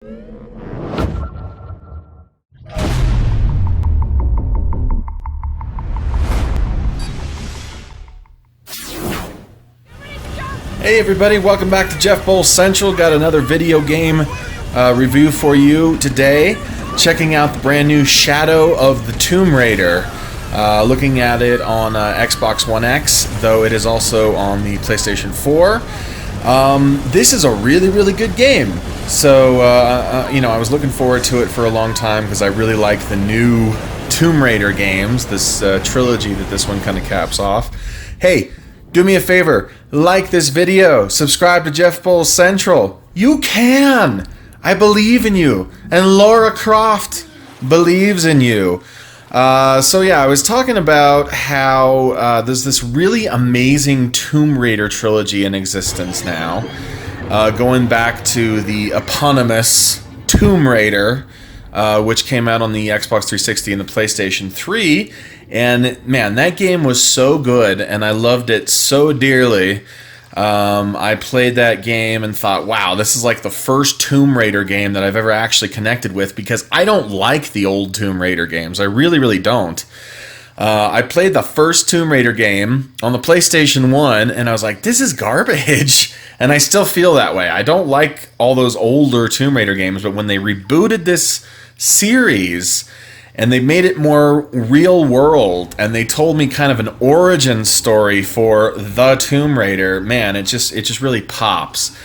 Hey everybody, welcome back to Jeff Bowl Central. Got another video game review for you today. Checking out the brand new Shadow of the Tomb Raider. Looking at it on Xbox One X, though it is also on the PlayStation 4. This is a really good game. So, you know, I was looking forward to it for a long time because I really like the new Tomb Raider games, this trilogy that this one kind of caps off. Hey, do me a favor, like this video, subscribe to Jeff Bowl Central. You can! I believe in you, and Lara Croft believes in you. So yeah, I was talking about how there's this really amazing Tomb Raider trilogy in existence now, going back to the eponymous Tomb Raider, which came out on the Xbox 360 and the PlayStation 3. And man, that game was so good, and I loved it so dearly. I played that game and thought, wow, this is like the first Tomb Raider game that I've ever actually connected with, because I don't like the old Tomb Raider games. I really don't. I played the first Tomb Raider game on the PlayStation 1, and I was like, this is garbage. And I still feel that way. I don't like all those older Tomb Raider games, but when they rebooted this series and they made it more real world, and they told me kind of an origin story for the Tomb Raider, man, it just really pops.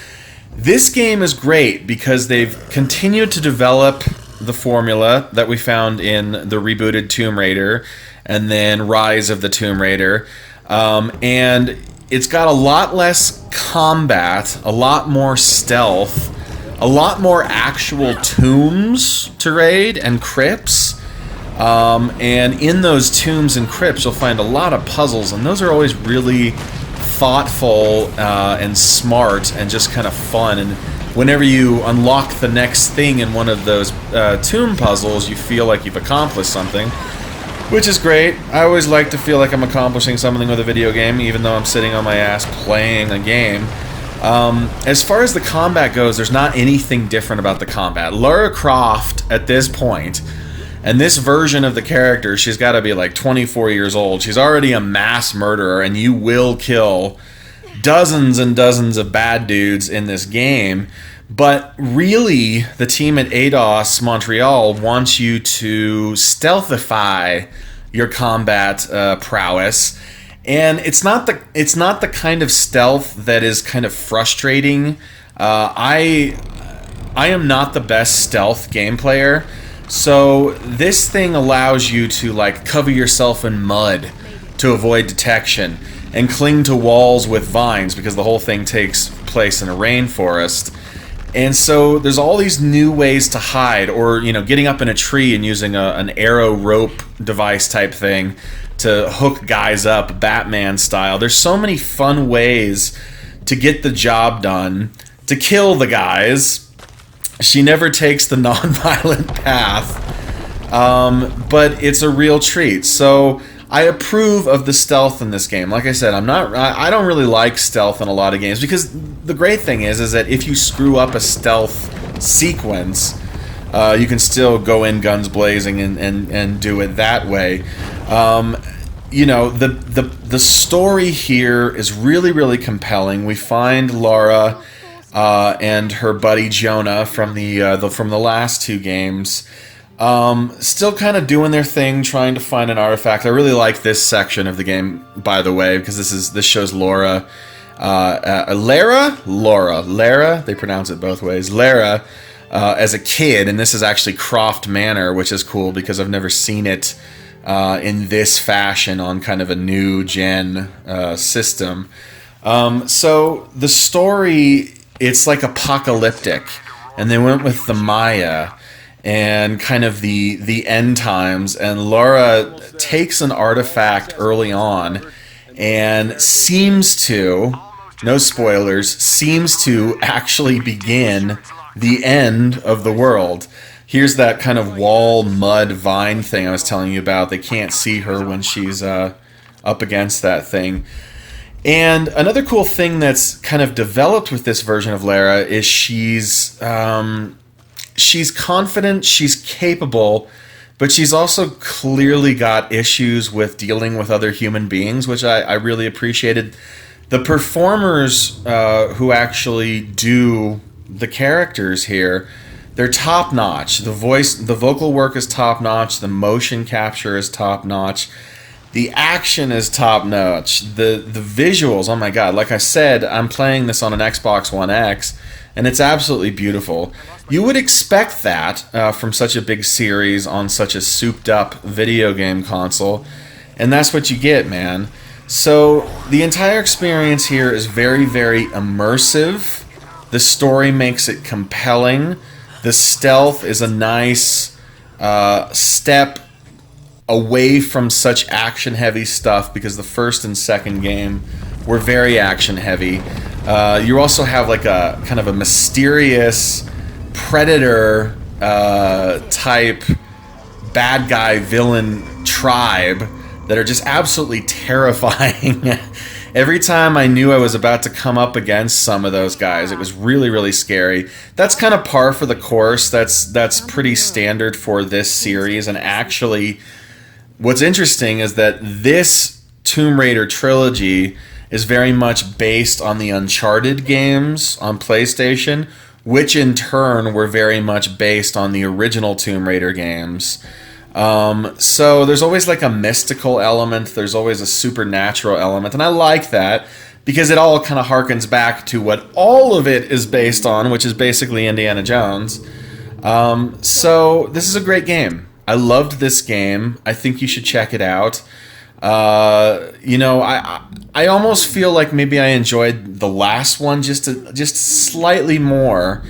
This game is great because they've continued to develop the formula that we found in the rebooted Tomb Raider and then Rise of the Tomb Raider, and it's got a lot less combat, a lot more stealth, a lot more actual tombs to raid and crypts. And in those tombs and crypts, you'll find a lot of puzzles, and those are always really thoughtful and smart and just kind of fun. And whenever you unlock the next thing in one of those tomb puzzles, you feel like you've accomplished something, which is great. I always like to feel like I'm accomplishing something with a video game, even though I'm sitting on my ass playing a game. As far as the combat goes, there's not anything different about the combat. Lara Croft, at this point, and this version of the character, she's got to be like 24 years old. She's already a mass murderer, and you will kill dozens and dozens of bad dudes in this game. But really, the team at Eidos-Montreal wants you to stealthify your combat prowess. And it's not the kind of stealth that is kind of frustrating. I am not the best stealth game player. So this thing allows you to like cover yourself in mud to avoid detection and cling to walls with vines, because the whole thing takes place in a rainforest. And so there's all these new ways to hide, or you know, getting up in a tree and using an arrow rope device type thing to hook guys up, Batman style. There's so many fun ways to get the job done, to kill the guys. She never takes the non-violent path, but it's a real treat. So I approve of the stealth in this game. Like I said, I don't really like stealth in a lot of games, because the great thing is that if you screw up a stealth sequence, you can still go in guns blazing and do it that way. You know, the story here is really compelling. We find Lara and her buddy Jonah from the last two games, still kind of doing their thing, trying to find an artifact. I really like this section of the game, by the way, because this shows Lara, Lara. They pronounce it both ways. Lara as a kid, and this is actually Croft Manor, which is cool because I've never seen it in this fashion on kind of a new gen system. So the story, it's like apocalyptic, and they went with the Maya and kind of the end times, and Lara takes an artifact early on and seems to, no spoilers, seems to actually begin the end of the world. Here's that kind of wall mud vine thing I was telling you about. They can't see her when she's up against that thing. And another cool thing that's kind of developed with this version of Lara is she's she's confident, she's capable, but she's also clearly got issues with dealing with other human beings, which I really appreciated. The performers who actually do the characters here, they're top notch. The vocal work is top notch. The motion capture is top notch. The action is top notch. The visuals, oh my god! Like I said, I'm playing this on an Xbox One X, and it's absolutely beautiful. You would expect that from such a big series on such a souped-up video game console, and that's what you get, man. So the entire experience here is very, very immersive. The story makes it compelling. The stealth is a nice step away from such action-heavy stuff, because the first and second game were very action-heavy. You also have like a kind of a mysterious predator type bad guy villain tribe that are just absolutely terrifying. Every time I knew I was about to come up against some of those guys, it was really, really scary. That's kind of par for the course. That's pretty standard for this series. And actually, what's interesting is that this Tomb Raider trilogy is very much based on the Uncharted games on PlayStation, which in turn were very much based on the original Tomb Raider games. So there's always like a mystical element, there's always a supernatural element, and I like that because it all kind of harkens back to what all of it is based on, which is basically Indiana Jones. So this is a great game. I loved this game. I think you should check it out. You know, I almost feel like maybe I enjoyed the last one just slightly more,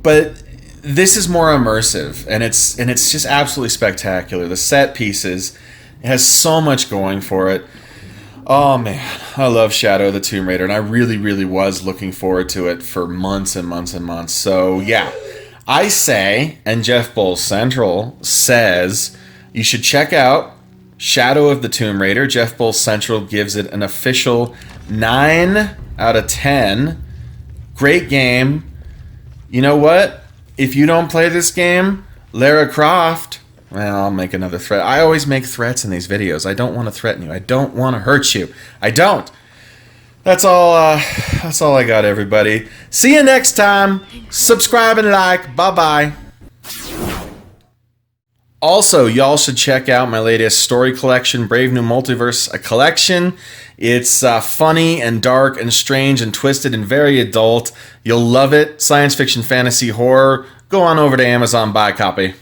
but this is more immersive, and it's just absolutely spectacular. The set pieces, it has so much going for it. Oh man, I love Shadow of the Tomb Raider, and I really, really was looking forward to it for months and months and months. So yeah, I say, and Jeff Bowles Central says, you should check out Shadow of the Tomb Raider. Jeff Bowles Central gives it an official 9 out of 10. Great game. You know what? If you don't play this game, Lara Croft, well, I'll make another threat. I always make threats in these videos. I don't want to threaten you. I don't want to hurt you. I don't. That's all I got, everybody. See you next time. Subscribe and like. Bye-bye. Also, y'all should check out my latest story collection, Brave New Multiverse, a collection. It's funny and dark and strange and twisted and very adult. You'll love it. Science fiction, fantasy, horror. Go on over to Amazon, buy a copy.